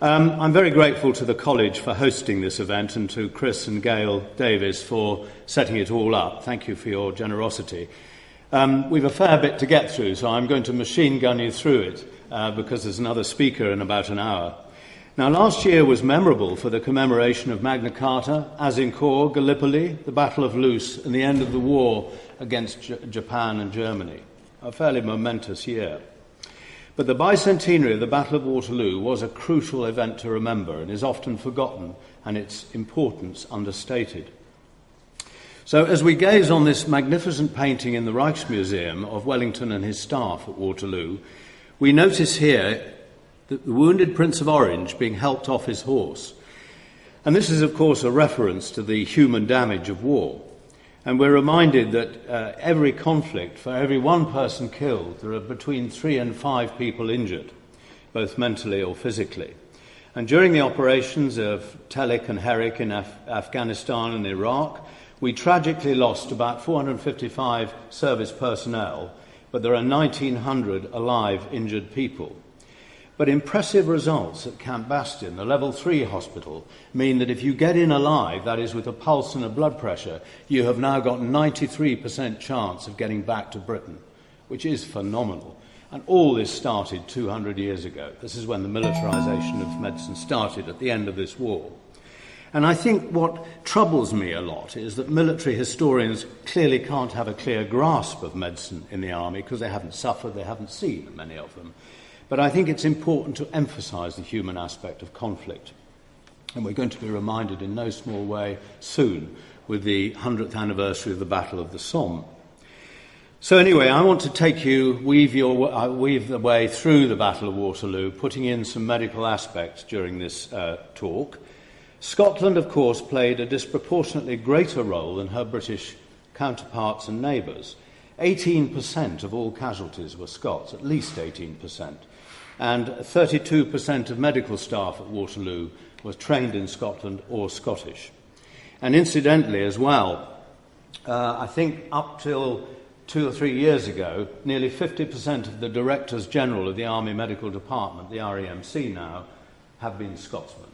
I'm very grateful to the college for hosting this event and to Chris and Gail Davis for setting it all up. Thank you for your generosity. We've a fair bit to get through, so I'm going to machine gun you through it because there's another speaker in about an hour. Now, last year was memorable for the commemoration of Magna Carta, Azincourt, Gallipoli, the Battle of Loos, and the end of the war against Japan and Germany. A fairly momentous year. But the bicentenary of the Battle of Waterloo was a crucial event to remember and is often forgotten and its importance understated. So as we gaze on this magnificent painting in the Rijksmuseum of Wellington and his staff at Waterloo, we notice here the wounded Prince of Orange being helped off his horse. And this is, of course, a reference to the human damage of war. And we're reminded that every conflict, for every one person killed, there are between 3 and 5 people injured, both mentally or physically. And during the operations of Telik and Herrick in Afghanistan and Iraq, we tragically lost about 455 service personnel, but there are 1,900 alive injured people. But impressive results at Camp Bastion, the level 3 hospital, mean that if you get in alive, that is with a pulse and a blood pressure, you have now got 93% chance of getting back to Britain, which is phenomenal. And all this started 200 years ago. This is when the militarisation of medicine started at the end of this war. And I think what troubles me a lot is that military historians clearly can't have a clear grasp of medicine in the army because they haven't suffered, they haven't seen, many of them. But I think it's important to emphasise the human aspect of conflict. And we're going to be reminded in no small way soon with the 100th anniversary of the Battle of the Somme. So anyway, I want to take you, weave the way through the Battle of Waterloo, putting in some medical aspects during this talk. Scotland, of course, played a disproportionately greater role than her British counterparts and neighbours. 18% of all casualties were Scots, at least 18%. And 32% of medical staff at Waterloo was trained in Scotland or Scottish. And incidentally as well, I think up till 2 or 3 years ago, nearly 50% of the Directors General of the Army Medical Department, the REMC now, have been Scotsmen.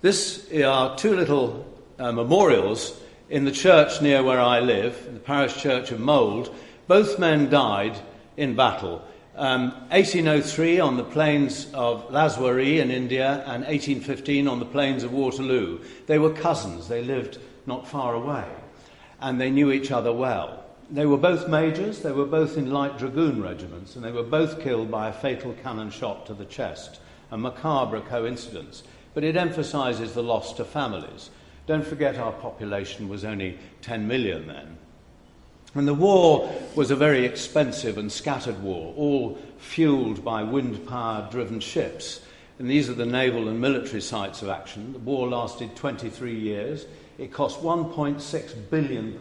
This are 2 little memorials in the church near where I live, the parish church of Mould. Both men died in battle. 1803 on the plains of Laswaree in India and 1815 on the plains of Waterloo. They were cousins. They lived not far away and they knew each other well. They were both majors. They were both in light dragoon regiments and they were both killed by a fatal cannon shot to the chest. A macabre coincidence, but it emphasises the loss to families. Don't forget our population was only 10 million then. And the war was a very expensive and scattered war, all fuelled by wind-powered driven ships. And these are the naval and military sites of action. The war lasted 23 years. It cost £1.6 billion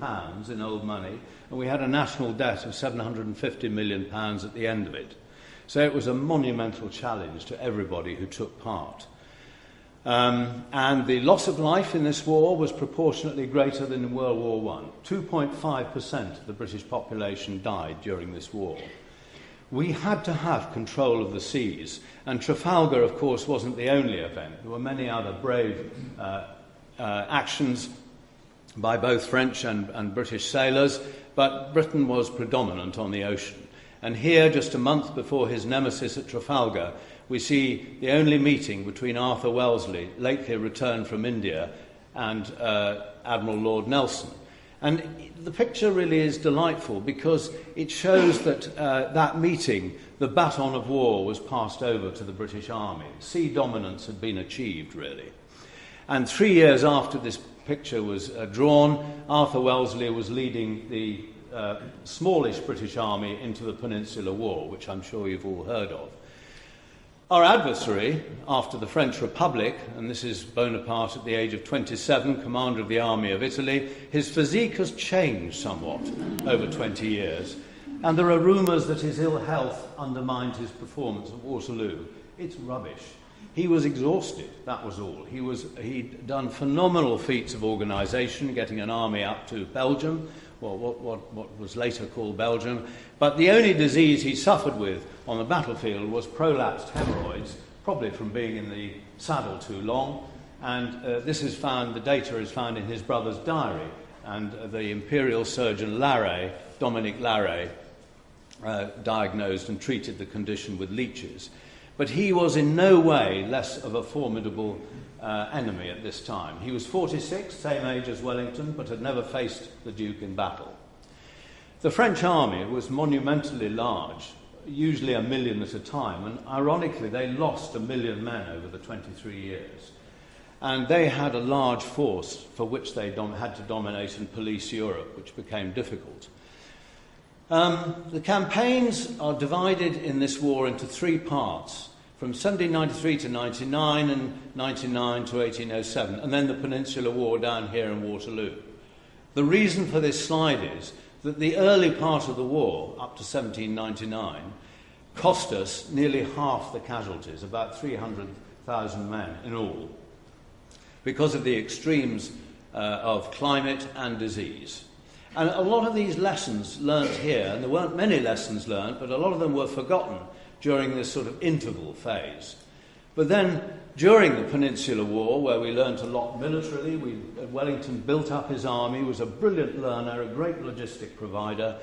in old money, and we had a national debt of £750 million at the end of it. So it was a monumental challenge to everybody who took part. And the loss of life in this war was proportionately greater than in World War I. 2.5% of the British population died during this war. We had to have control of the seas, and Trafalgar, of course, wasn't the only event. There were many other brave actions by both French and British sailors, but Britain was predominant on the ocean. And here, just a month before his nemesis at Trafalgar, we see the only meeting between Arthur Wellesley, lately returned from India, and Admiral Lord Nelson. And the picture really is delightful because it shows that that meeting, the baton of war was passed over to the British Army. Sea dominance had been achieved, really. And 3 years after this picture was drawn, Arthur Wellesley was leading the smallish British army into the Peninsular War, which I'm sure you've all heard of. Our adversary, after the French Republic, and this is Bonaparte at the age of 27, commander of the army of Italy, his physique has changed somewhat over 20 years, and there are rumours that his ill health undermined his performance at Waterloo. It's rubbish. He was exhausted, that was all. He'd done phenomenal feats of organisation, getting an army up to Belgium, what was later called Belgium. But the only disease he suffered with on the battlefield was prolapsed hemorrhoids, probably from being in the saddle too long. And this is found, the data is found in his brother's diary. And the imperial surgeon Dominic Larrey, diagnosed and treated the condition with leeches. But he was in no way less of a formidable enemy at this time. He was 46, same age as Wellington, but had never faced the Duke in battle. The French army was monumentally large, usually 1 million at a time, and ironically they lost 1 million men over the 23 years. And they had a large force for which they had to dominate and police Europe, which became difficult. The campaigns are divided in this war into 3 parts, from 1793 to 99 and 99 to 1807, and then the Peninsular War down here in Waterloo. The reason for this slide is that the early part of the war, up to 1799, cost us nearly half the casualties, about 300,000 men in all, because of the extremes of climate and disease. And a lot of these lessons learnt here, and there weren't many lessons learnt, but a lot of them were forgotten during this sort of interval phase. But then, during the Peninsular War, where we learnt a lot militarily, Wellington built up his army, was a brilliant learner, a great logistic provider,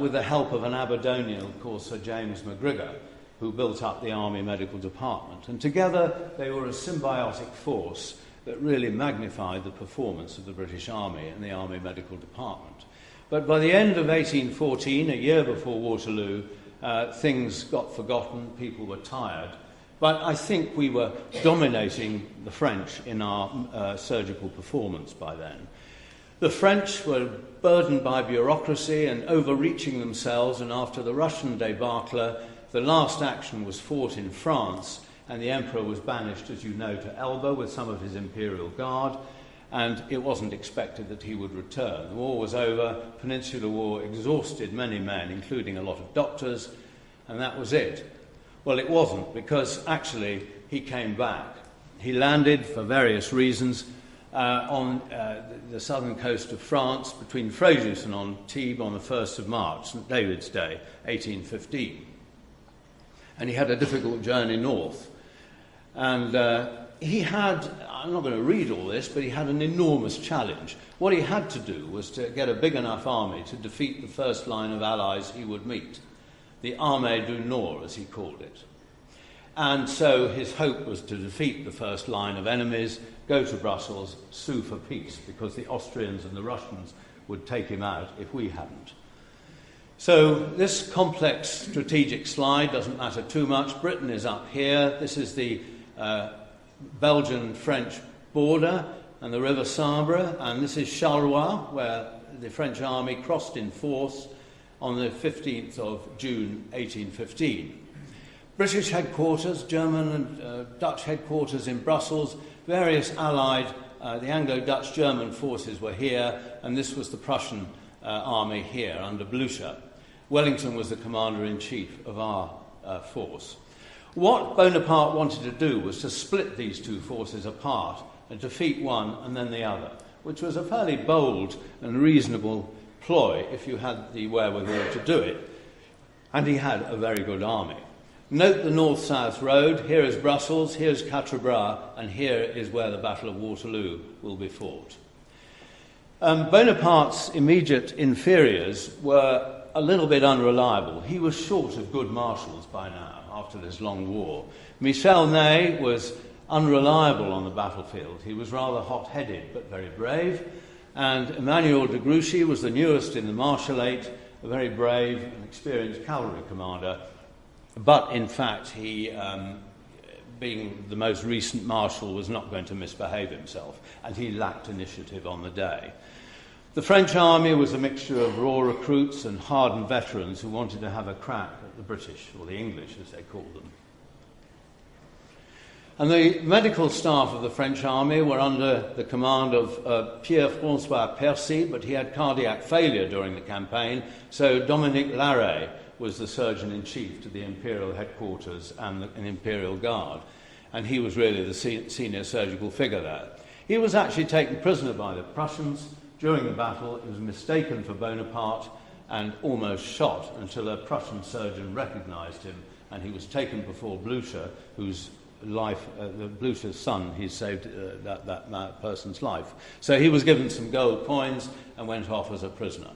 with the help of an Aberdonian called Sir James McGrigor, who built up the Army Medical Department. And together, they were a symbiotic force that really magnified the performance of the British Army and the Army Medical Department. But by the end of 1814, a year before Waterloo, things got forgotten, people were tired. But I think we were dominating the French in our surgical performance by then. The French were burdened by bureaucracy and overreaching themselves, and after the Russian debacle, the last action was fought in France, and the Emperor was banished, as you know, to Elba with some of his Imperial Guard, and it wasn't expected that he would return. The war was over, Peninsular War exhausted many men, including a lot of doctors, and that was it. Well, it wasn't, because actually he came back. He landed, for various reasons, on the southern coast of France, between Fréjus and Antibes, on the 1st of March, St. David's Day, 1815. And he had a difficult journey north. And he had, I'm not going to read all this, but he had an enormous challenge. What he had to do was to get a big enough army to defeat the first line of allies he would meet, the Armée du Nord, as he called it. And so his hope was to defeat the first line of enemies, go to Brussels, sue for peace, because the Austrians and the Russians would take him out if we hadn't. So this complex strategic slide doesn't matter too much. Britain is up here. This is the Belgian-French border and the River Sambre, and this is Charleroi, where the French army crossed in force on the 15th of June 1815. British headquarters, German and Dutch headquarters in Brussels, various allied, the Anglo-Dutch-German forces were here, and this was the Prussian army here under Blücher. Wellington was the commander-in-chief of our force. What Bonaparte wanted to do was to split these two forces apart and defeat one and then the other, which was a fairly bold and reasonable ploy if you had the wherewithal to do it. And he had a very good army. Note the north-south road. Here is Brussels, here's Quatre Bras, and here is where the Battle of Waterloo will be fought. Bonaparte's immediate inferiors were a little bit unreliable. He was short of good marshals by now, after this long war. Michel Ney was unreliable on the battlefield. He was rather hot-headed, but very brave. And Emmanuel de Grouchy was the newest in the Marshalate, a very brave and experienced cavalry commander. But, in fact, he, being the most recent marshal, was not going to misbehave himself, and he lacked initiative on the day. The French army was a mixture of raw recruits and hardened veterans who wanted to have a crack at the British, or the English as they called them. And the medical staff of the French army were under the command of Pierre-François Percy, but he had cardiac failure during the campaign, so Dominic Larrey was the surgeon-in-chief to the Imperial headquarters and an Imperial Guard, and he was really the senior surgical figure there. He was actually taken prisoner by the Prussians, During the battle, he was mistaken for Bonaparte and almost shot until a Prussian surgeon recognised him, and he was taken before Blücher, whose life, Blücher's son, he saved that person's life. So he was given some gold coins and went off as a prisoner.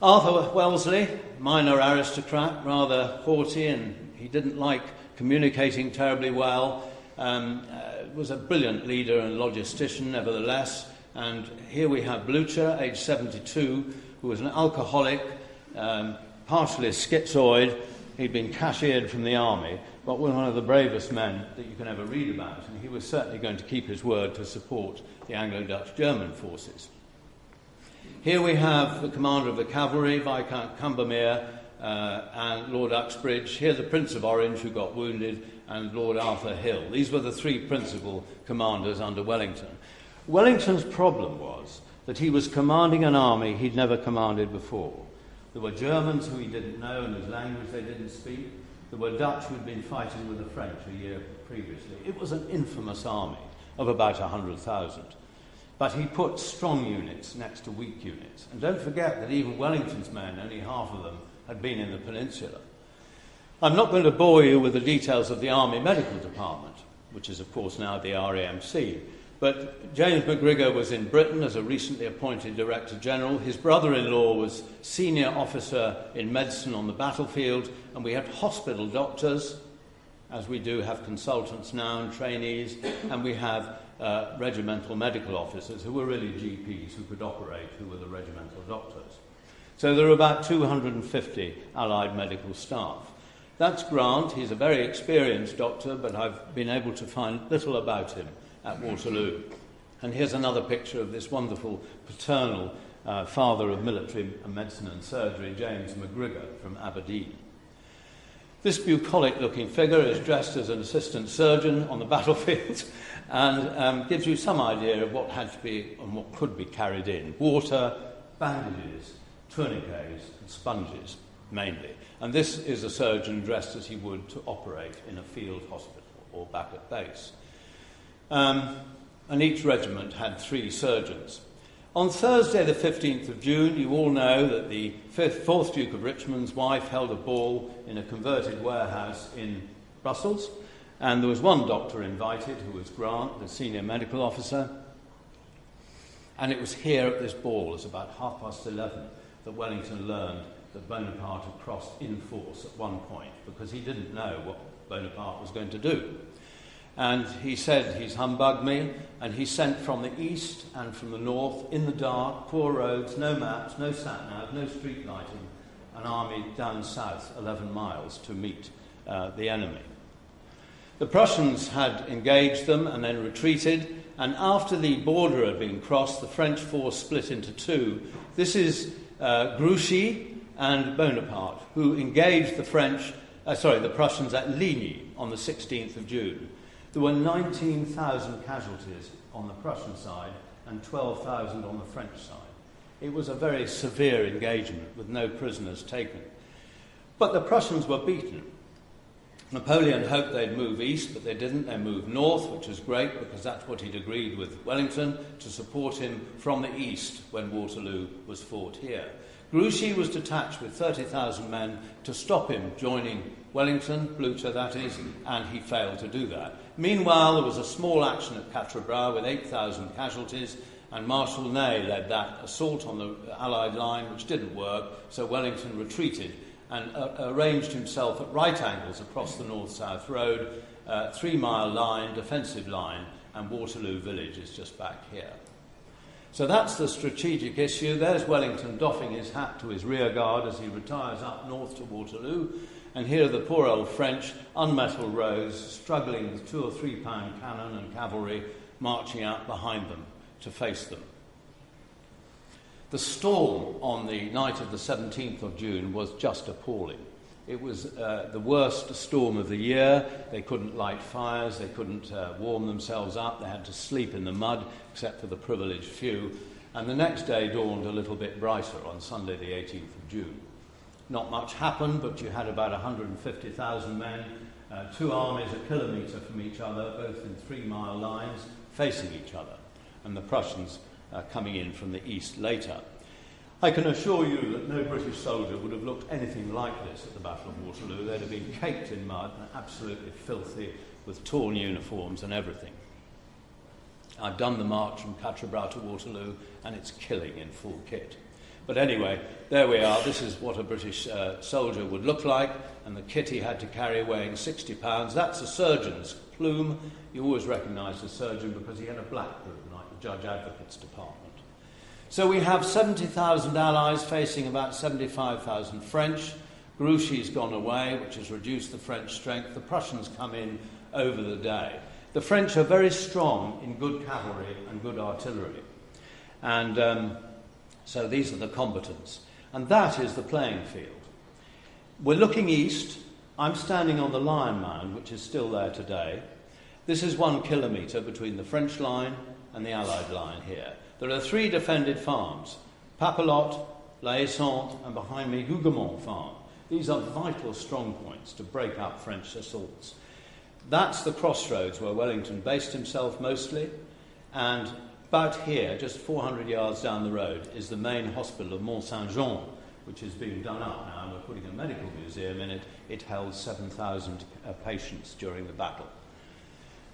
Arthur Wellesley, minor aristocrat, rather haughty, and he didn't like communicating terribly well, was a brilliant leader and logistician nevertheless. And here we have Blücher, aged 72, who was an alcoholic, partially schizoid. He'd been cashiered from the army, but was one of the bravest men that you can ever read about, and he was certainly going to keep his word to support the Anglo-Dutch German forces. Here we have the commander of the cavalry, Viscount Combermere, and Lord Uxbridge. Here the Prince of Orange, who got wounded, and Lord Arthur Hill. These were the three principal commanders under Wellington. Wellington's problem was that he was commanding an army he'd never commanded before. There were Germans who he didn't know and whose language they didn't speak. There were Dutch who'd been fighting with the French a year previously. It was an infamous army of about 100,000. But he put strong units next to weak units. And don't forget that even Wellington's men, only half of them, had been in the Peninsula. I'm not going to bore you with the details of the Army Medical Department, which is, of course, now the RAMC. But James McGrigor was in Britain as a recently appointed Director General. His brother-in-law was senior officer in medicine on the battlefield, and we had hospital doctors, as we do have consultants now and trainees, and we have regimental medical officers who were really GPs who could operate, who were the regimental doctors. So there are about 250 Allied medical staff. That's Grant. He's a very experienced doctor, but I've been able to find little about him at Waterloo. And here's another picture of this wonderful paternal father of military medicine and surgery, James McGrigor from Aberdeen. This bucolic-looking figure is dressed as an assistant surgeon on the battlefield and gives you some idea of what had to be and what could be carried in. Water, bandages, tourniquets and sponges, mainly. And this is a surgeon dressed as he would to operate in a field hospital or back at base. And each regiment had 3 surgeons. On Thursday, the 15th of June, you all know that the 4th Duke of Richmond's wife held a ball in a converted warehouse in Brussels, and there was one doctor invited, who was Grant, the senior medical officer, and it was here at this ball, it's about 11:30, that Wellington learned that Bonaparte had crossed in force at one point, because he didn't know what Bonaparte was going to do. And he said, he's humbugged me, and he sent from the east and from the north, in the dark, poor roads, no maps, no sat-nav, no street lighting, an army down south 11 miles to meet the enemy. The Prussians had engaged them and then retreated, and after the border had been crossed, the French force split into 2. This is Grouchy and Bonaparte, who engaged the Prussians at Ligny on the 16th of June. There were 19,000 casualties on the Prussian side and 12,000 on the French side. It was a very severe engagement with no prisoners taken. But the Prussians were beaten. Napoleon hoped they'd move east, but they didn't. They moved north, which was great because that's what he'd agreed with Wellington, to support him from the east when Waterloo was fought here. Grouchy was detached with 30,000 men to stop him joining Wellington, Blücher that is, and he failed to do that. Meanwhile, there was a small action at Quatre Bras with 8,000 casualties, and Marshal Ney led that assault on the Allied line, which didn't work, so Wellington retreated and arranged himself at right angles across the north-south road, 3-mile line, defensive line, and Waterloo village is just back here. So that's the strategic issue. There's Wellington doffing his hat to his rear guard as he retires up north to Waterloo. And here are the poor old French, unmetalled rows, struggling with 2 or 3 pound cannon and cavalry marching out behind them to face them. The storm on the night of the 17th of June was just appalling. It was the worst storm of the year. They couldn't light fires, they couldn't warm themselves up, they had to sleep in the mud, except for the privileged few. And the next day dawned a little bit brighter on Sunday the 18th of June. Not much happened, but you had about 150,000 men, 2 armies a kilometre from each other, both in 3-mile lines, facing each other. And the Prussians coming in from the east later. I can assure you that no British soldier would have looked anything like this at the Battle of Waterloo. They'd have been caked in mud and absolutely filthy, with torn uniforms and everything. I've done the march from Quatre Bras to Waterloo, and it's killing in full kit. But anyway, there we are. This is what a British soldier would look like, and the kit he had to carry weighing 60 pounds. That's a surgeon's plume. You always recognise the surgeon because he had a black plume, like the Judge Advocate's department. So we have 70,000 allies facing about 75,000 French. Grouchy's gone away, which has reduced the French strength. The Prussians come in over the day. The French are very strong in good cavalry and good artillery. And so these are the combatants. And that is the playing field. We're looking east. I'm standing on the Lion Mound, which is still there today. This is 1 kilometre between the French line and the Allied line here. There are 3 defended farms, Papelotte, La Haye-Sainte, and behind me, Hougoumont farm. These are vital strong points to break up French assaults. That's the crossroads where Wellington based himself mostly, and about here, just 400 yards down the road, is the main hospital of Mont-Saint-Jean, which is being done up now, and we're putting a medical museum in it. It held 7,000 patients during the battle.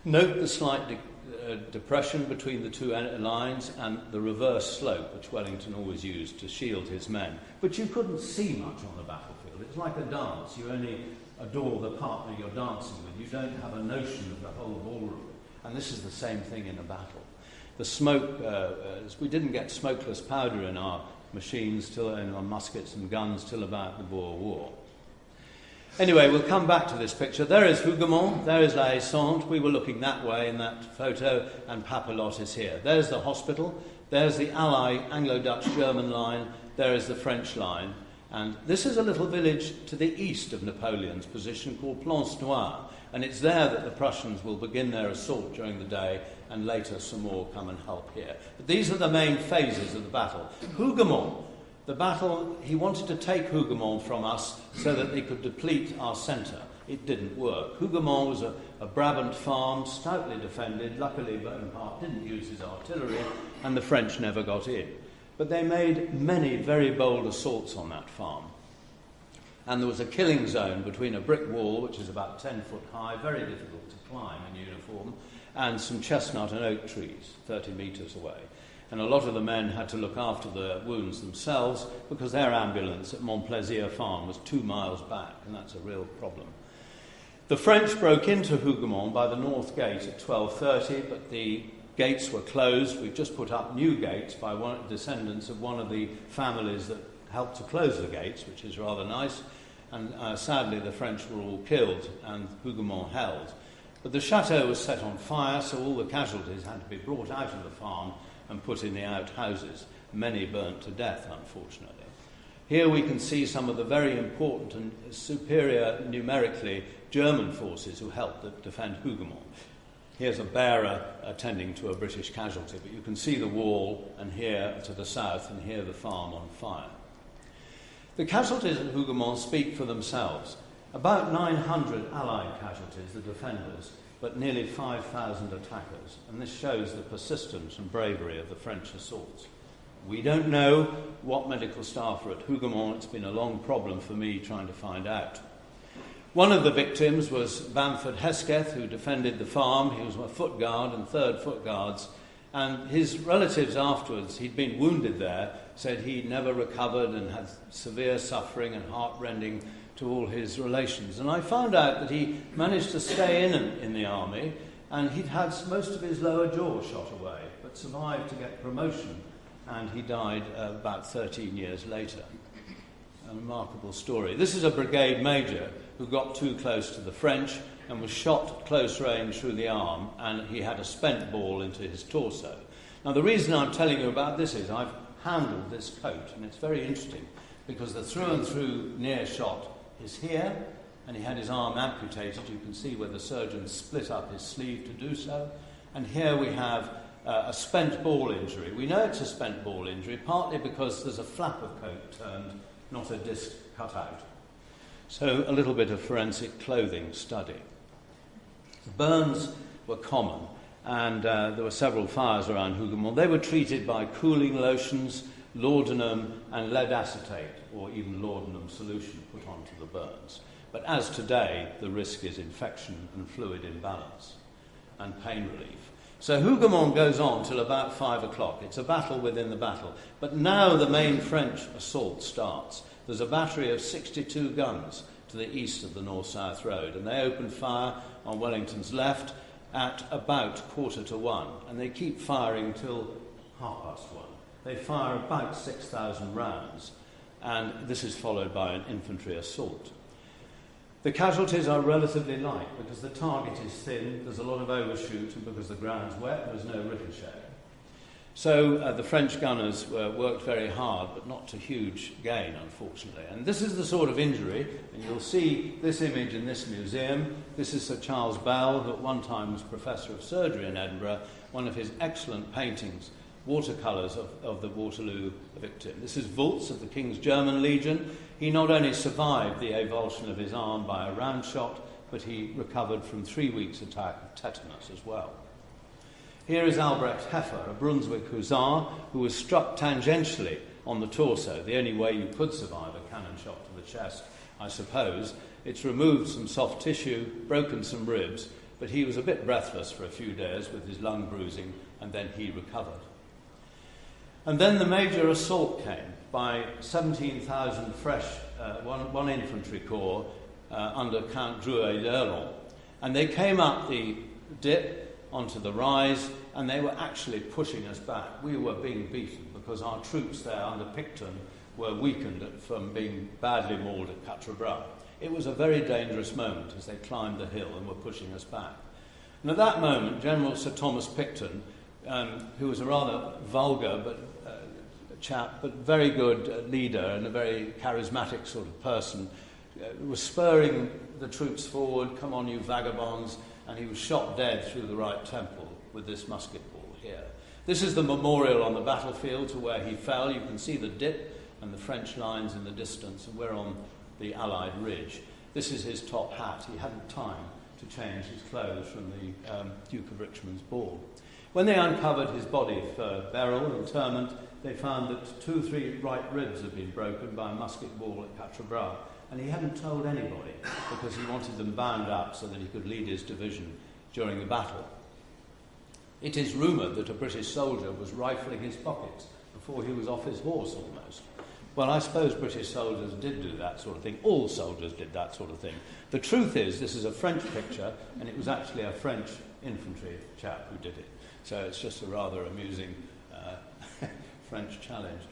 Note the slight depression between the 2 lines and the reverse slope, which Wellington always used to shield his men. But you couldn't see much on the battlefield. It's like a dance. You only adore the partner you're dancing with. You don't have a notion of the whole ballroom. And this is the same thing in a battle. The smoke, we didn't get smokeless powder in our machines, in our muskets and guns, till about the Boer War. Anyway, we'll come back to this picture. There is Hougoumont, there is La Haye-Sainte. We were looking that way in that photo, and Papelotte is here. There's the hospital, there's the Ally Anglo-Dutch-German line, there is the French line, and this is a little village to the east of Napoleon's position called Plancenoit, and it's there that the Prussians will begin their assault during the day, and later some more come and help here. But these are the main phases of the battle. Hougoumont. The battle, he wanted to take Hougoumont from us so that they could deplete our centre. It didn't work. Hougoumont was a Brabant farm, stoutly defended. Luckily, Bonaparte didn't use his artillery, and the French never got in. But they made many very bold assaults on that farm. And there was a killing zone between a brick wall, which is about 10 foot high, very difficult to climb in uniform, and some chestnut and oak trees, 30 metres away. And a lot of the men had to look after the wounds themselves because their ambulance at Montplaisir Farm was 2 miles back, and that's a real problem. The French broke into Hougoumont by the north gate at 12:30, but the gates were closed. We've just put up new gates by descendants of one of the families that helped to close the gates, which is rather nice. And sadly, the French were all killed, and Hougoumont held. But the chateau was set on fire, so all the casualties had to be brought out of the farm and put in the outhouses. Many burnt to death, unfortunately. Here we can see some of the very important and superior numerically German forces who helped defend Hougoumont. Here's a bearer attending to a British casualty, but you can see the wall, and here to the south, and here the farm on fire. The casualties at Hougoumont speak for themselves. About 900 Allied casualties, the defenders, but nearly 5,000 attackers, and this shows the persistence and bravery of the French assaults. We don't know what medical staff are at Hougoumont. It's been a long problem for me trying to find out. One of the victims was Bamford Hesketh, who defended the farm. He was a foot guard and 3rd Foot Guards, and his relatives afterwards, he'd been wounded there, said he never recovered and had severe suffering and heartrending to all his relations. And I found out that he managed to stay in the army, and he'd had most of his lower jaw shot away, but survived to get promotion, and he died about 13 years later. A remarkable story. This is a brigade major who got too close to the French and was shot at close range through the arm, and he had a spent ball into his torso. Now, the reason I'm telling you about this is I've handled this coat, and it's very interesting because the through-and-through near shot is here, and he had his arm amputated. You can see where the surgeon split up his sleeve to do so. And here we have a spent ball injury. We know it's a spent ball injury, partly because there's a flap of coat turned, not a disc cut out. So a little bit of forensic clothing study. Burns were common, and there were several fires around Hougoumont. They were treated by cooling lotions, laudanum and lead acetate, or even laudanum solution put onto the burns. But as today, the risk is infection and fluid imbalance and pain relief. So Hougoumont goes on till about 5 o'clock. It's a battle within the battle. But now the main French assault starts. There's a battery of 62 guns to the east of the north-south road, and they open fire on Wellington's left at about 1:45, and they keep firing till 1:30. They fire about 6,000 rounds, and this is followed by an infantry assault. The casualties are relatively light because the target is thin, there's a lot of overshoot, and because the ground's wet, there's no ricochet. So the French gunners worked very hard, but not to huge gain, unfortunately. And this is the sort of injury, and you'll see this image in this museum. This is Sir Charles Bell, who at one time was Professor of Surgery in Edinburgh, one of his excellent paintings, watercolours of the Waterloo victim. This is Wultz of the King's German Legion. He not only survived the avulsion of his arm by a round shot, but he recovered from 3 weeks' attack of tetanus as well. Here is Albrecht Heffer, a Brunswick hussar, who was struck tangentially on the torso, the only way you could survive a cannon shot to the chest, I suppose. It's removed some soft tissue, broken some ribs, but he was a bit breathless for a few days with his lung bruising, and then he recovered. And then the major assault came by 17,000 fresh, one infantry corps under Count Drouet d'Erlon. And they came up the dip onto the rise, and they were actually pushing us back. We were being beaten because our troops there under Picton were weakened from being badly mauled at Quatre Bras. It was a very dangerous moment as they climbed the hill and were pushing us back. And at that moment, General Sir Thomas Picton, who was a rather vulgar chap, but very good leader and a very charismatic sort of person, was spurring the troops forward, "Come on, you vagabonds," and he was shot dead through the right temple with this musket ball here. This is the memorial on the battlefield to where he fell. You can see the dip and the French lines in the distance, and we're on the Allied ridge. This is his top hat. He hadn't time to change his clothes from the Duke of Richmond's ball. When they uncovered his body for burial, interment, they found that 2 or 3 right ribs had been broken by a musket ball at Quatre Bras, and he hadn't told anybody because he wanted them bound up so that he could lead his division during the battle. It is rumoured that a British soldier was rifling his pockets before he was off his horse almost. Well, I suppose British soldiers did do that sort of thing. All soldiers did that sort of thing. The truth is, this is a French picture, and it was actually a French infantry chap who did it. So it's just a rather amusing French challenge.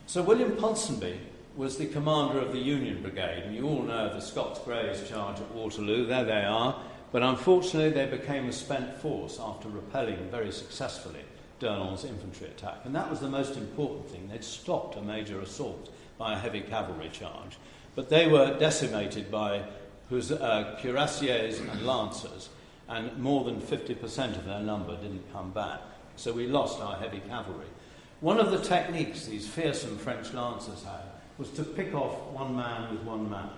Sir William Ponsonby was the commander of the Union Brigade, and you all know the Scots Greys charge at Waterloo. There they are. But unfortunately, they became a spent force after repelling very successfully D'Erlon's infantry attack. And that was the most important thing. They'd stopped a major assault by a heavy cavalry charge. But they were decimated by cuirassiers and lancers, and more than 50% of their number didn't come back. So we lost our heavy cavalry. One of the techniques these fearsome French lancers had was to pick off one man with one man.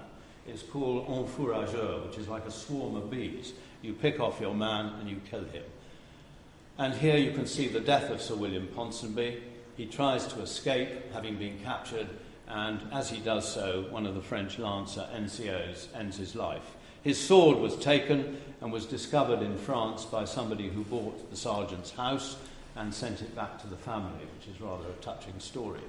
It's called enfourageur, which is like a swarm of bees. You pick off your man and you kill him. And here you can see the death of Sir William Ponsonby. He tries to escape, having been captured, and as he does so, one of the French lancer NCOs ends his life. His sword was taken and was discovered in France by somebody who bought the sergeant's house and sent it back to the family, which is rather a touching story.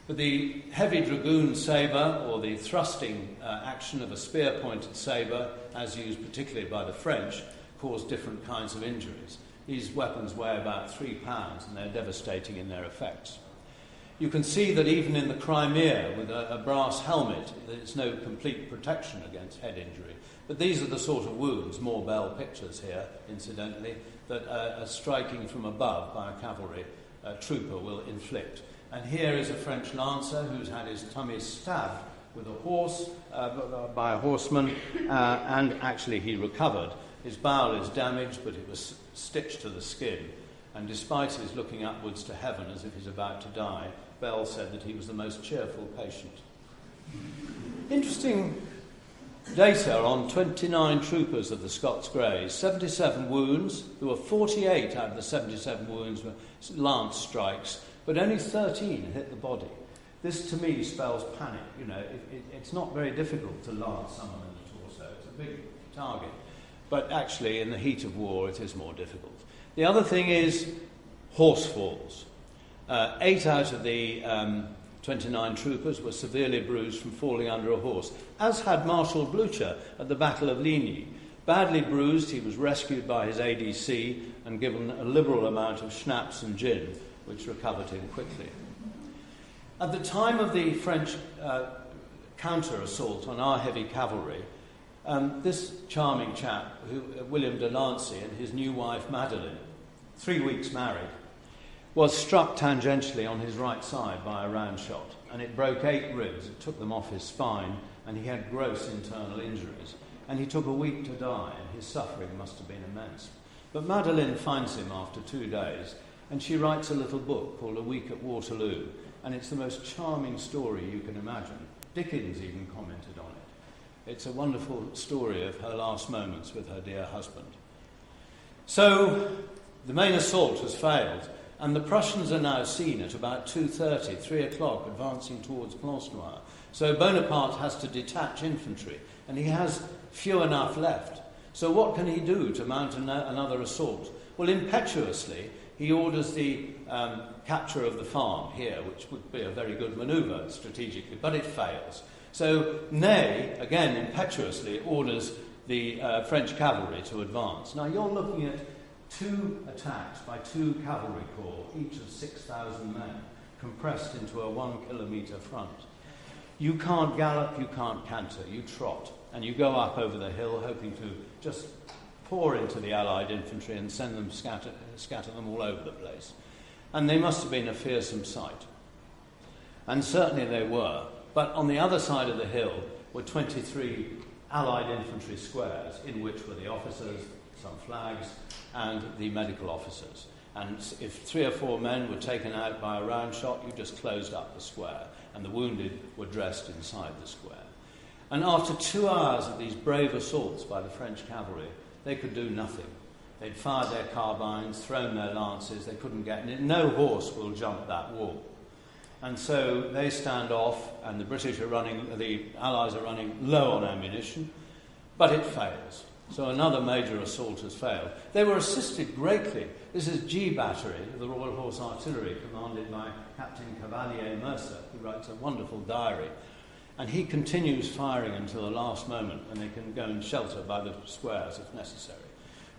But the heavy dragoon sabre, or the thrusting action of a spear-pointed sabre, as used particularly by the French, caused different kinds of injuries. These weapons weigh about 3 pounds, and they're devastating in their effects. You can see that even in the Crimea, with a brass helmet, there's no complete protection against head injury. But these are the sort of wounds, more Bell pictures here, incidentally, that a striking from above by a cavalry trooper will inflict. And here is a French lancer who's had his tummy stabbed with a horse, by a horseman, and actually he recovered. His bowel is damaged, but it was stitched to the skin. And despite his looking upwards to heaven as if he's about to die, Bell said that he was the most cheerful patient. Interesting Data on 29 troopers of the Scots Greys, 77 wounds. There were 48 out of the 77 wounds were lance strikes, but only 13 hit the body. This, to me, spells panic. You know, it's not very difficult to lance someone in the torso. It's a big target. But actually, in the heat of war, it is more difficult. The other thing is horse falls. 8 out of the 29 troopers were severely bruised from falling under a horse, as had Marshal Blucher at the Battle of Ligny. Badly bruised, he was rescued by his ADC and given a liberal amount of schnapps and gin, which recovered him quickly. At the time of the French counter-assault on our heavy cavalry, this charming chap, William de Lancey, and his new wife Madeleine, 3 weeks married, was struck tangentially on his right side by a round shot, and it broke 8 ribs. It took them off his spine, and he had gross internal injuries. And he took a week to die, and his suffering must have been immense. But Madeleine finds him after 2 days, and she writes a little book called A Week at Waterloo, and it's the most charming story you can imagine. Dickens even commented on it. It's a wonderful story of her last moments with her dear husband. So the main assault has failed, and the Prussians are now seen at about 2:30, 3 o'clock, advancing towards Plancenoit. So Bonaparte has to detach infantry, and he has few enough left. So what can he do to mount another assault? Well, impetuously, he orders the capture of the farm here, which would be a very good manoeuvre strategically, but it fails. So Ney, again impetuously, orders the French cavalry to advance. Now you're looking at 2 attacks by 2 cavalry corps, each of 6,000 men, compressed into a 1 kilometre front. You can't gallop, you can't canter, you trot, and you go up over the hill hoping to just pour into the Allied infantry and send them scatter them all over the place. And they must have been a fearsome sight. And certainly they were. But on the other side of the hill were 23 Allied infantry squares, in which were the officers, some flags, and the medical officers. And if 3 or 4 men were taken out by a round shot, you just closed up the square, and the wounded were dressed inside the square. And after 2 hours of these brave assaults by the French cavalry, they could do nothing. They'd fired their carbines, thrown their lances, they couldn't get in it. No horse will jump that wall. And so they stand off, and the Allies are running low on ammunition, but it fails. So another major assault has failed. They were assisted greatly. This is G Battery of the Royal Horse Artillery, commanded by Captain Cavalier Mercer, who writes a wonderful diary. And he continues firing until the last moment, and they can go and shelter by the squares if necessary.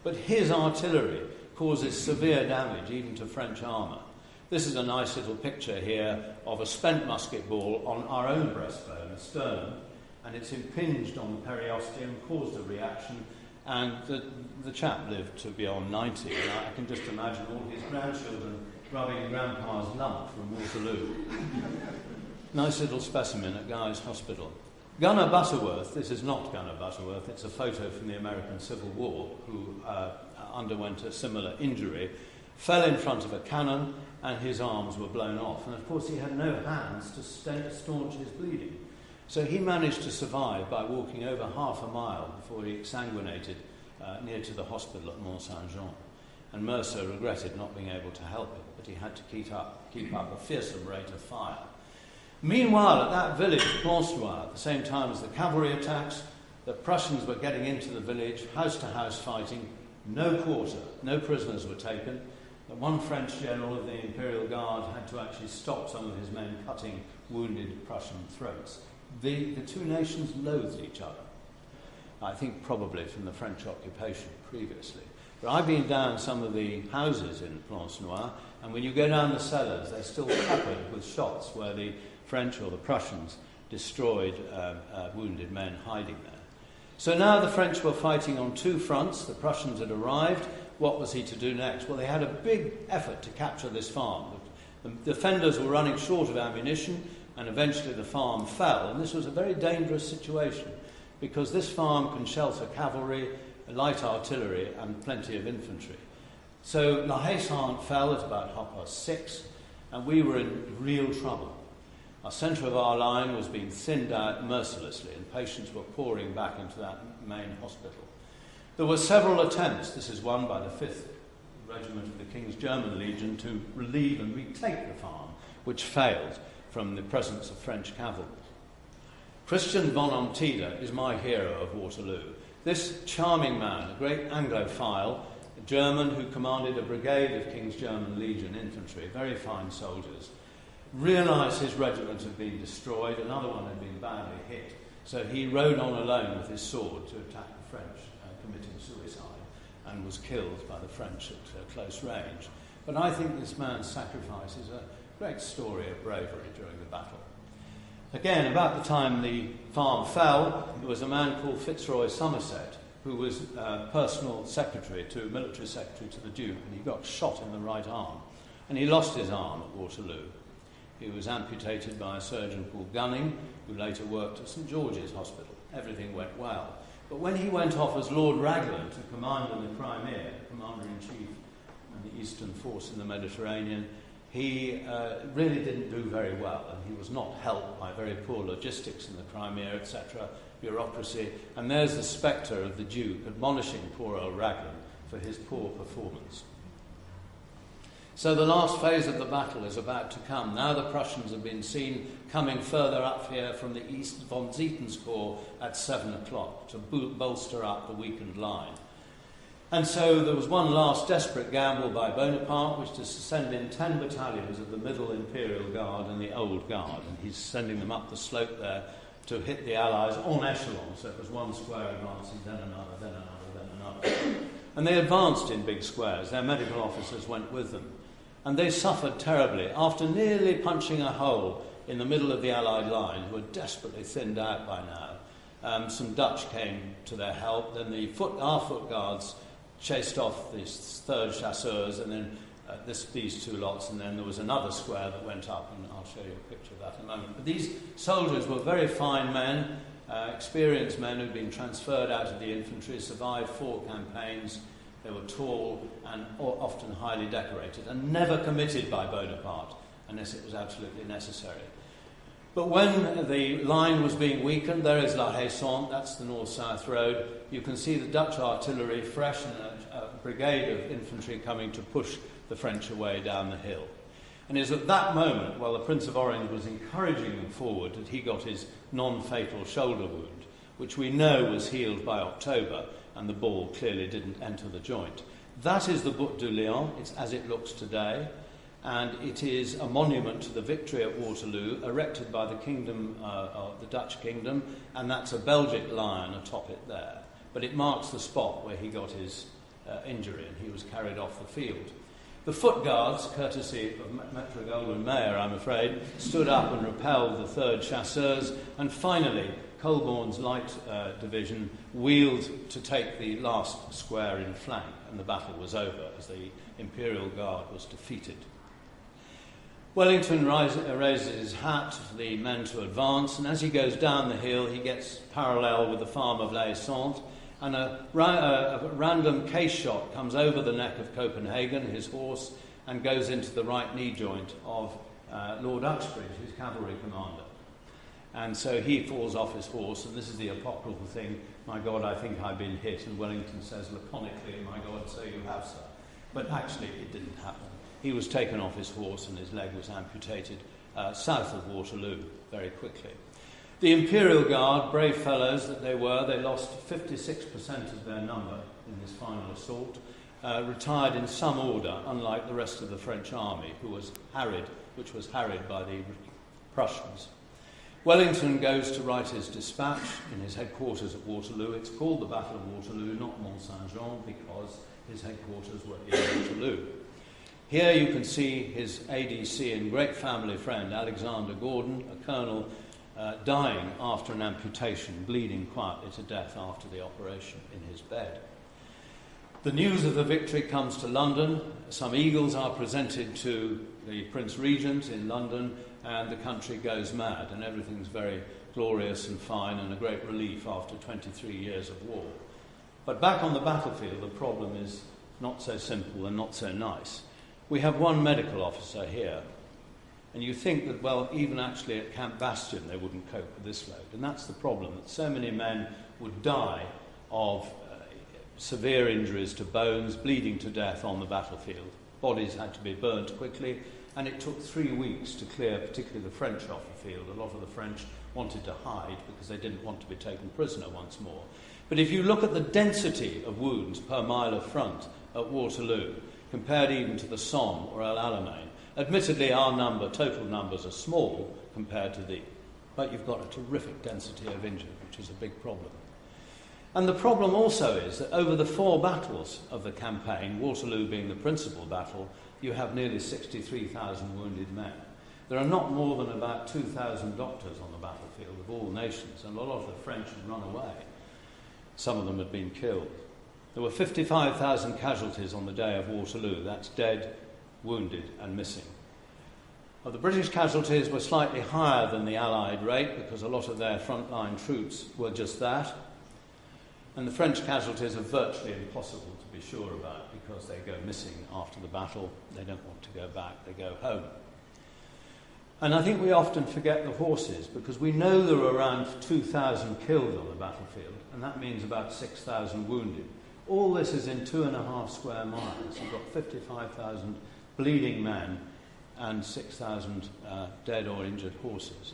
But his artillery causes severe damage, even to French armour. This is a nice little picture here of a spent musket ball on our own breastbone, astern, and it's impinged on the periosteum, caused a reaction, and the chap lived to be on 90, and I can just imagine all his grandchildren rubbing Grandpa's lump from Waterloo. Nice little specimen at Guy's Hospital. Gunner Butterworth, this is not Gunner Butterworth, it's a photo from the American Civil War, who underwent a similar injury, fell in front of a cannon, and his arms were blown off. And of course he had no hands to staunch his bleeding. So he managed to survive by walking over half a mile before he exsanguinated near to the hospital at Mont Saint-Jean. And Mercer regretted not being able to help him, but he had to keep up a fearsome rate of fire. Meanwhile, at that village, Plancenoit, at the same time as the cavalry attacks, the Prussians were getting into the village, house-to-house fighting, no quarter, no prisoners were taken. But one French general of the Imperial Guard had to actually stop some of his men cutting wounded Prussian throats. The two nations loathed each other, I think probably from the French occupation previously. But I've been down some of the houses in Plancenoit, and when you go down the cellars, they're still peppered with shots where the French or the Prussians destroyed wounded men hiding there. So now the French were fighting on 2 fronts. The Prussians had arrived. What was he to do next? Well, they had a big effort to capture this farm. The defenders were running short of ammunition, and eventually the farm fell. And this was a very dangerous situation, because this farm can shelter cavalry, light artillery, and plenty of infantry. So La Haye-Sainte fell at about 6:30, and we were in real trouble. Our centre of our line was being thinned out mercilessly, and patients were pouring back into that main hospital. There were several attempts, this is one by the 5th Regiment of the King's German Legion, to relieve and retake the farm, which failed from the presence of French cavalry. Christian von Omtida is my hero of Waterloo. This charming man, a great Anglophile, a German who commanded a brigade of King's German Legion infantry, very fine soldiers, realised his regiment had been destroyed, another one had been badly hit, so he rode on alone with his sword to attack the French, committing suicide, and was killed by the French at close range. But I think this man's sacrifice is a great story of bravery during the battle. Again, about the time the farm fell, there was a man called Fitzroy Somerset, who was personal secretary military secretary to the Duke, and he got shot in the right arm. And he lost his arm at Waterloo. He was amputated by a surgeon called Gunning, who later worked at St George's Hospital. Everything went well. But when he went off as Lord Raglan to command in the Crimea, Commander-in-Chief in the Eastern Force in the Mediterranean, he really didn't do very well, and he was not helped by very poor logistics in the Crimea, etc., bureaucracy, and there's the spectre of the Duke admonishing poor old Raglan for his poor performance. So the last phase of the battle is about to come. Now the Prussians have been seen coming further up here from the east, von Zieten's corps at 7 o'clock to bolster up the weakened line. And so there was one last desperate gamble by Bonaparte, which is to send in 10 battalions of the Middle Imperial Guard and the Old Guard, and he's sending them up the slope there to hit the Allies en echelon. So it was one square advancing, then another, then another, then another. And they advanced in big squares. Their medical officers went with them. And they suffered terribly. After nearly punching a hole in the middle of the Allied line, who were desperately thinned out by now, some Dutch came to their help. Then our foot guards chased off these third chasseurs, and then these two lots, and then there was another square that went up, and I'll show you a picture of that in a moment. But these soldiers were very fine men, experienced men who'd been transferred out of the infantry, survived 4 campaigns. They were tall and often highly decorated, and never committed by Bonaparte unless it was absolutely necessary. But when the line was being weakened, there is La Haye-Sainte, that's the north-south road. You can see the Dutch artillery fresh and a brigade of infantry coming to push the French away down the hill. And it was at that moment, while the Prince of Orange was encouraging them forward, that he got his non-fatal shoulder wound, which we know was healed by October, and the ball clearly didn't enter the joint. That is the Butte du Lion, it's as it looks today, and it is a monument to the victory at Waterloo, erected by the kingdom, the Dutch kingdom, and that's a Belgic lion atop it there. But it marks the spot where he got his injury, and he was carried off the field. The foot guards, courtesy of Maître Goldwyn Mayer, I'm afraid, stood up and repelled the third chasseurs, and finally Colborne's light division wheeled to take the last square in flank, and the battle was over as the Imperial Guard was defeated. Wellington raises his hat for the men to advance, and as he goes down the hill, he gets parallel with the farm of La Haye-Sainte, and a random case shot comes over the neck of Copenhagen, his horse, and goes into the right knee joint of Lord Uxbridge, his cavalry commander. And so he falls off his horse, and this is the apocryphal thing, "My God, I think I've been hit," and Wellington says laconically, "My God, so you have, sir." But actually it didn't happen. He was taken off his horse and his leg was amputated south of Waterloo very quickly. The Imperial Guard, brave fellows that they were, they lost 56% of their number in this final assault, retired in some order, unlike the rest of the French army, which was harried by the Prussians. Wellington goes to write his dispatch in his headquarters at Waterloo. It's called the Battle of Waterloo, not Mont Saint-Jean, because his headquarters were in Waterloo. Here you can see his ADC and great family friend, Alexander Gordon, a colonel, dying after an amputation, bleeding quietly to death after the operation in his bed. The news of the victory comes to London. Some eagles are presented to the Prince Regent in London, and the country goes mad, and everything's very glorious and fine and a great relief after 23 years of war. But back on the battlefield, the problem is not so simple and not so nice. We have one medical officer here And you think that, well, even actually at Camp Bastion they wouldn't cope with this load. And that's the problem, that so many men would die of severe injuries to bones, bleeding to death on the battlefield. Bodies had to be burnt quickly, and it took 3 weeks to clear particularly the French off the field. A lot of the French wanted to hide because they didn't want to be taken prisoner once more. But if you look at the density of wounds per mile of front at Waterloo, compared even to the Somme or El Alamein, admittedly our total numbers are small compared to these, but you've got a terrific density of injured, which is a big problem. And the problem also is that over the 4 battles of the campaign, Waterloo being the principal battle, you have nearly 63,000 wounded men. There are not more than about 2,000 doctors on the battlefield of all nations, and a lot of the French had run away. Some of them had been killed. There were 55,000 casualties on the day of Waterloo. That's dead, wounded and missing. Well, the British casualties were slightly higher than the Allied rate because a lot of their frontline troops were just that. And the French casualties are virtually impossible to be sure about because they go missing after the battle. They don't want to go back, they go home. And I think we often forget the horses because we know there were around 2,000 killed on the battlefield, and that means about 6,000 wounded. All this is in 2.5 square miles. You've got 55,000 bleeding men and 6,000 dead or injured horses.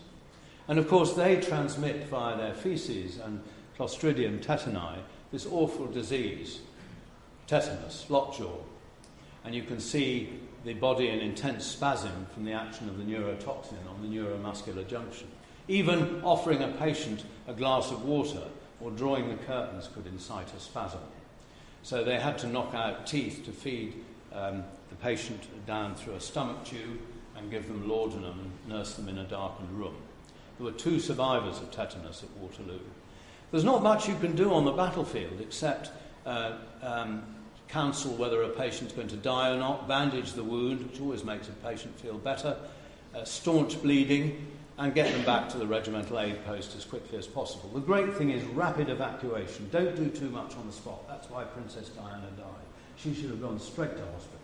And of course they transmit via their feces and Clostridium tetani this awful disease, tetanus, lockjaw. And you can see the body in intense spasm from the action of the neurotoxin on the neuromuscular junction. Even offering a patient a glass of water or drawing the curtains could incite a spasm. So they had to knock out teeth to feed the patient down through a stomach tube and give them laudanum and nurse them in a darkened room. There were 2 survivors of tetanus at Waterloo. There's not much you can do on the battlefield except counsel whether a patient's going to die or not, bandage the wound, which always makes a patient feel better, staunch bleeding, and get them back to the regimental aid post as quickly as possible. The great thing is rapid evacuation. Don't do too much on the spot. That's why Princess Diana died. She should have gone straight to hospital.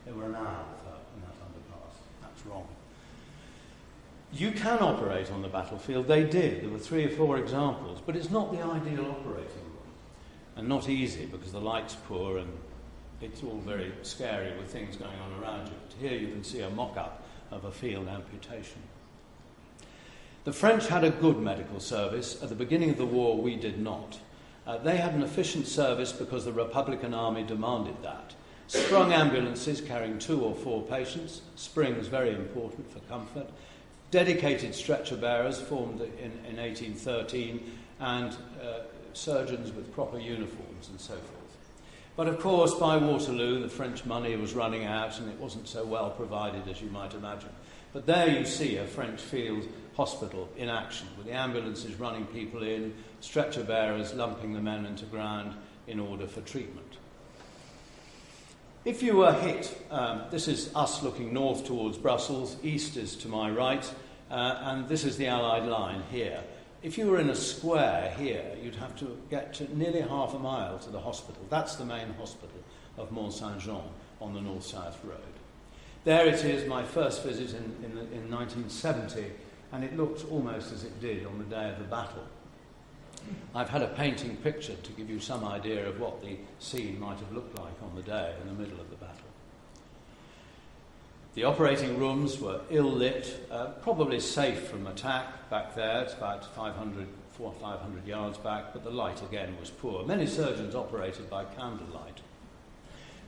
They were an hour with her in that underpass. That's wrong. You can operate on the battlefield. They did. There were 3 or 4 examples. But it's not the ideal operating room. And not easy because the light's poor and it's all very scary with things going on around you. But here you can see a mock-up of a field amputation. The French had a good medical service. At the beginning of the war, we did not. They had an efficient service because the Republican Army demanded that. Sprung ambulances carrying 2 or 4 patients, springs very important for comfort, dedicated stretcher bearers formed in 1813, and surgeons with proper uniforms and so forth. But of course, by Waterloo, the French money was running out and it wasn't so well provided as you might imagine. But there you see a French field hospital in action, with the ambulances running people in, stretcher bearers lumping the men into ground in order for treatment. If you were hit, this is us looking north towards Brussels, east is to my right, and this is the Allied line here. If you were in a square here, you'd have to get to nearly half a mile to the hospital. That's the main hospital of Mont-Saint-Jean on the north-south road. There it is, my first visit in 1970, and it looked almost as it did on the day of the battle. I've had a painting picture to give you some idea of what the scene might have looked like on the day in the middle of the battle. The operating rooms were ill-lit, probably safe from attack back there. It's about 400 or 500 yards back, but the light again was poor. Many surgeons operated by candlelight.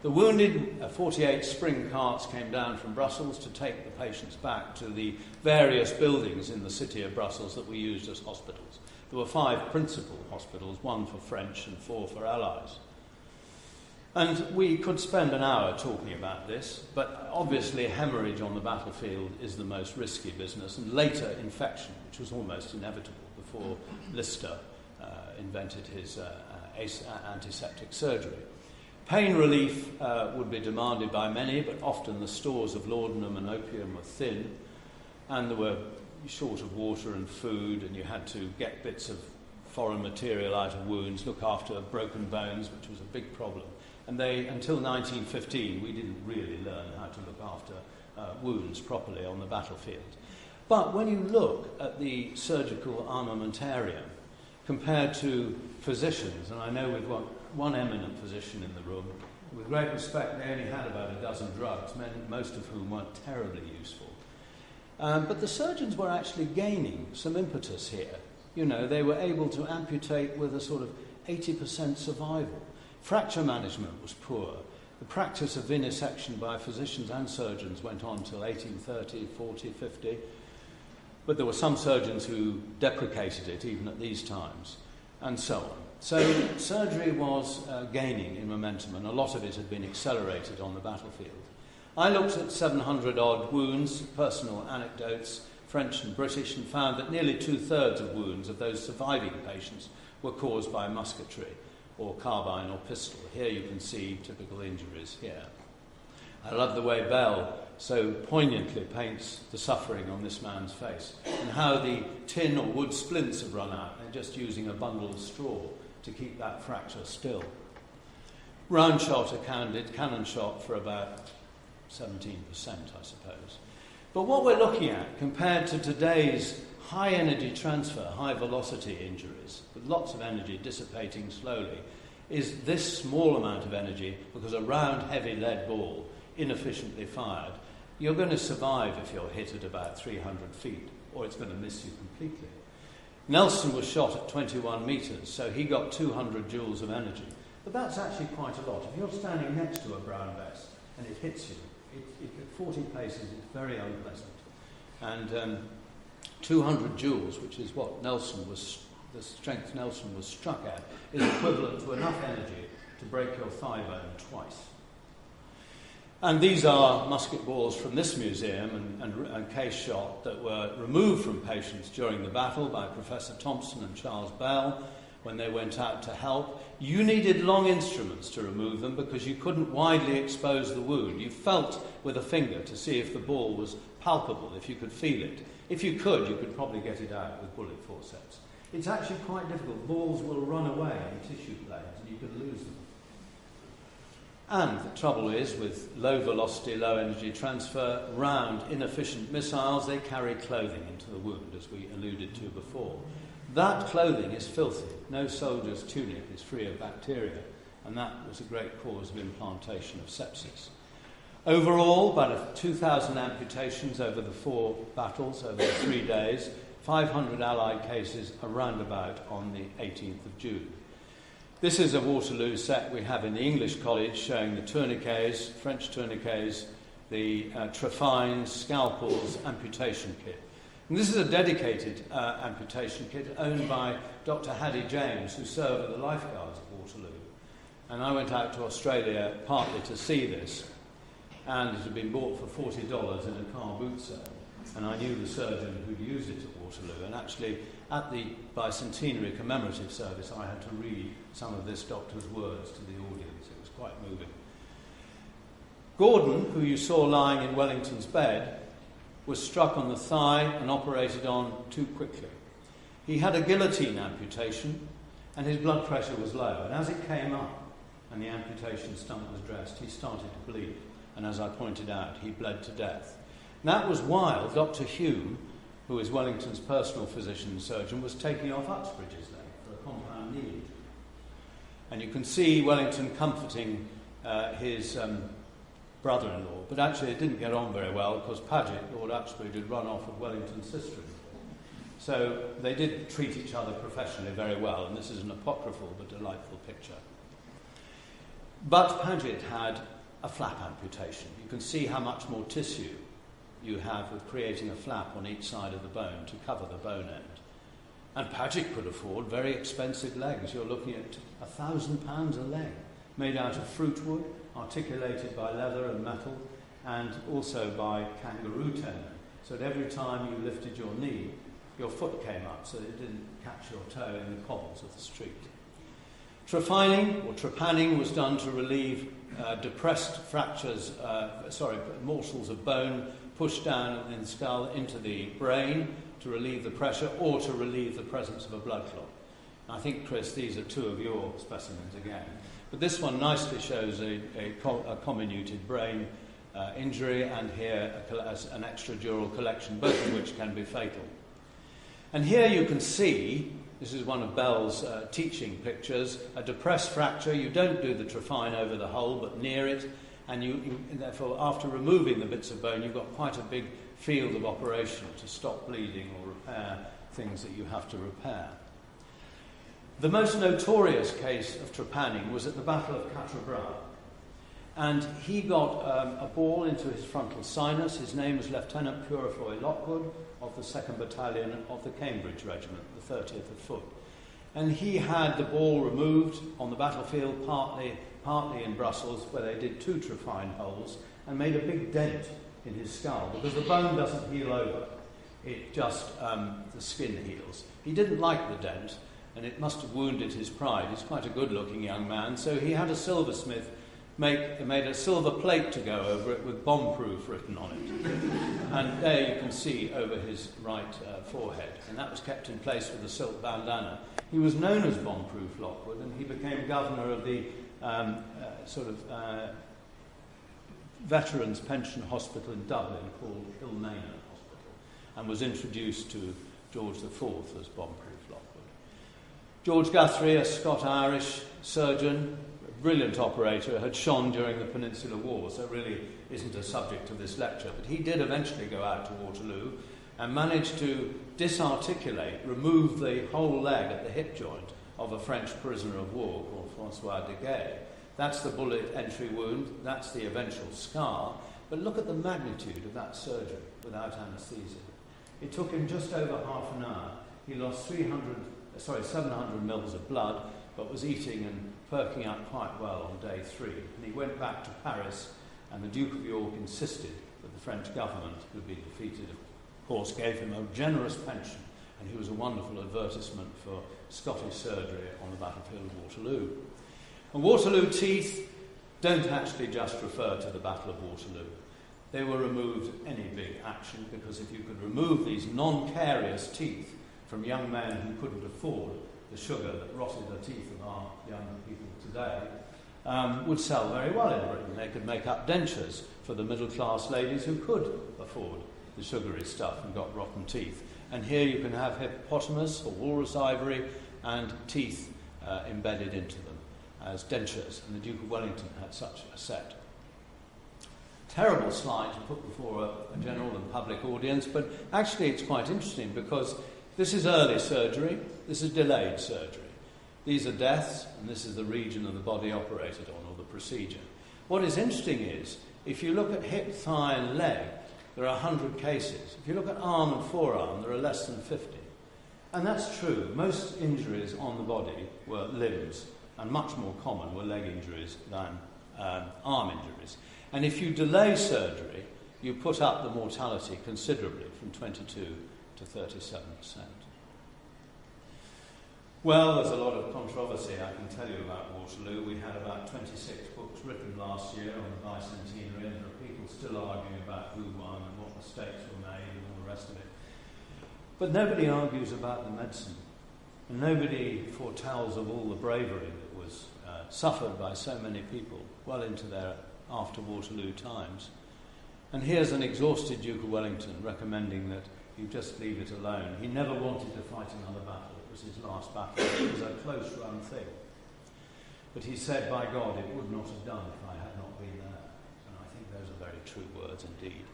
The wounded 48 spring carts came down from Brussels to take the patients back to the various buildings in the city of Brussels that we used as hospitals. There were 5 principal hospitals, 1 for French and 4 for Allies. And we could spend an hour talking about this, but obviously hemorrhage on the battlefield is the most risky business, and later infection, which was almost inevitable before Lister invented his antiseptic surgery. Pain relief would be demanded by many, but often the stores of laudanum and opium were thin, and there were short of water and food, and you had to get bits of foreign material out of wounds, look after broken bones, which was a big problem. And until 1915, we didn't really learn how to look after wounds properly on the battlefield. But when you look at the surgical armamentarium compared to physicians, and I know we've got one eminent physician in the room, with great respect, they only had about a dozen drugs, most of whom weren't terribly useful. But the surgeons were actually gaining some impetus here. You know, they were able to amputate with a sort of 80% survival. Fracture management was poor. The practice of vivisection by physicians and surgeons went on till 1830, 40, 50. But there were some surgeons who deprecated it even at these times, and so on. So surgery was gaining in momentum, and a lot of it had been accelerated on the battlefield. I looked at 700-odd wounds, personal anecdotes, French and British, and found that nearly 2/3 of wounds of those surviving patients were caused by musketry or carbine or pistol. Here you can see typical injuries here. I love the way Bell so poignantly paints the suffering on this man's face and how the tin or wood splints have run out. They're just using a bundle of straw to keep that fracture still. Round shot accounted, cannon shot for about 17%, I suppose. But what we're looking at, compared to today's high energy transfer, high velocity injuries, with lots of energy dissipating slowly, is this small amount of energy, because a round heavy lead ball, inefficiently fired, you're going to survive if you're hit at about 300 feet, or it's going to miss you completely. Nelson was shot at 21 metres, so he got 200 joules of energy. But that's actually quite a lot. If you're standing next to a brown vest and it hits you, at 40 paces, it's very unpleasant. And 200 joules, which is what the strength Nelson was struck at, is equivalent to enough energy to break your thigh bone twice. And these are musket balls from this museum and case shot that were removed from patients during the battle by Professor Thompson and Charles Bell when they went out to help. You needed long instruments to remove them because you couldn't widely expose the wound. You felt with a finger to see if the ball was palpable, if you could feel it. If you could probably get it out with bullet forceps. It's actually quite difficult. Balls will run away in tissue planes and you could lose them. And the trouble is, with low velocity, low energy transfer, round, inefficient missiles, they carry clothing into the wound, as we alluded to before. That clothing is filthy. No soldier's tunic is free of bacteria, and that was a great cause of implantation of sepsis. Overall, about 2,000 amputations over the 4 battles, over the 3 days, 500 Allied cases around about on the 18th of June. This is a Waterloo set we have in the English College showing the tourniquets, French tourniquets, the trephines, scalpels, amputation kit. And this is a dedicated amputation kit owned by Dr. Hattie James, who served at the Lifeguards at Waterloo. And I went out to Australia partly to see this, and it had been bought for $40 in a car boot sale. And I knew the surgeon who'd used it at Waterloo, and actually at the bicentenary commemorative service I had to read some of this doctor's words to the audience. It was quite moving. Gordon, who you saw lying in Wellington's bed, was struck on the thigh and operated on too quickly. He had a guillotine amputation and his blood pressure was low, and as it came up and the amputation stump was dressed, he started to bleed, and as I pointed out, he bled to death. And that was while Dr. Hume, who is Wellington's personal physician and surgeon, was taking off Uxbridge's leg for a compound knee injury. And you can see Wellington comforting his brother-in-law, but actually it didn't get on very well because Paget, Lord Uxbridge, had run off with Wellington's sister-in-law. So they did treat each other professionally very well, and this is an apocryphal but delightful picture. But Paget had a flap amputation. You can see how much more tissue you have with creating a flap on each side of the bone to cover the bone end. And Paget could afford very expensive legs. You're looking at £1,000 a leg, made out of fruit wood, articulated by leather and metal, and also by kangaroo tendon. So that every time you lifted your knee, your foot came up so that it didn't catch your toe in the cobbles of the street. Trephining, or trepanning, was done to relieve depressed fractures, morsels of bone pushed down in the skull into the brain to relieve the pressure or to relieve the presence of a blood clot. I think, Chris, these are 2 of your specimens again. But this one nicely shows a comminuted brain injury, and here an extradural collection, both of which can be fatal. And here you can see, this is one of Bell's teaching pictures, a depressed fracture. You don't do the trephine over the hole, but near it, and therefore, after removing the bits of bone, you've got quite a big field of operation to stop bleeding or repair things that you have to repair. The most notorious case of trepanning was at the Battle of Quatre-Bras, and he got a ball into his frontal sinus. His name was Lieutenant Purefoy Lockwood of the 2nd Battalion of the Cambridge Regiment, the 30th of Foot. And he had the ball removed on the battlefield, partly in Brussels, where they did 2 trephine holes, and made a big dent in his skull, because the bone doesn't heal over. It just, the skin heals. He didn't like the dent, and it must have wounded his pride. He's quite a good-looking young man, so he had a silversmith made a silver plate to go over it with bomb-proof written on it. And there you can see over his right forehead, and that was kept in place with a silk bandana. He was known as Bomb-Proof Lockwood, and he became governor of the Veterans Pension Hospital in Dublin called Kilmainham Hospital, and was introduced to George IV as Bomb-Proof Lockwood. George Guthrie, a Scot-Irish surgeon, a brilliant operator, had shone during the Peninsular War, so really isn't a subject of this lecture, but he did eventually go out to Waterloo and managed to disarticulate, remove the whole leg at the hip joint of a French prisoner of war called François de Gay. That's the bullet entry wound, that's the eventual scar, but look at the magnitude of that surgery without anaesthesia. It took him just over half an hour. He lost 700 mils of blood, but was eating and perking up quite well on day 3. And he went back to Paris, and the Duke of York insisted that the French government, who had been defeated, of course, gave him a generous pension, and he was a wonderful advertisement for Scottish surgery on the battlefield of Waterloo. And Waterloo teeth don't actually just refer to the Battle of Waterloo. They were removed any big action, because if you could remove these non-carious teeth from young men who couldn't afford the sugar that rotted the teeth of our young people today, would sell very well in Britain. They could make up dentures for the middle-class ladies who could afford the sugary stuff and got rotten teeth. And here you can have hippopotamus or walrus ivory and teeth embedded into them as dentures, and the Duke of Wellington had such a set. Terrible slide to put before a general and public audience, but actually it's quite interesting, because this is early surgery, this is delayed surgery. These are deaths, and this is the region of the body operated on, or the procedure. What is interesting is, if you look at hip, thigh and leg, there are 100 cases. If you look at arm and forearm, there are less than 50. And that's true. Most injuries on the body were limbs, and much more common were leg injuries than arm injuries. And if you delay surgery, you put up the mortality considerably, from 22 to 37%. Well, there's a lot of controversy, I can tell you, about Waterloo. We had about 26 books written last year on the bicentenary, and there are people still arguing about who won and what mistakes were made and all the rest of it. But nobody argues about the medicine, and nobody foretells of all the bravery that was suffered by so many people well into their after Waterloo times. And here's an exhausted Duke of Wellington recommending that you just leave it alone. He never wanted to fight another battle. It was his last battle. It was a close-run thing. But he said, by God, it would not have done if I had not been there. And I think those are very true words indeed.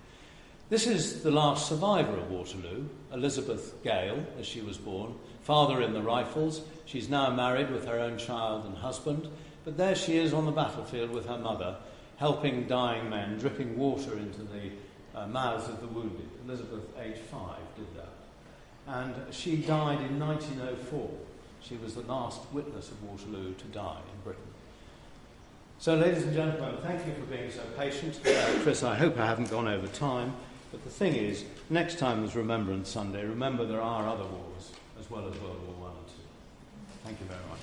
This is the last survivor of Waterloo, Elizabeth Gale, as she was born, father in the Rifles. She's now married with her own child and husband, but there she is on the battlefield with her mother, helping dying men, dripping water into the mouths of the wounded. Elizabeth, age 5, did that. And she died in 1904. She was the last witness of Waterloo to die in Britain. So, ladies and gentlemen, thank you for being so patient. Chris, I hope I haven't gone over time. But the thing is, next time there's Remembrance Sunday, remember there are other wars as well as World War I and II. Thank you very much.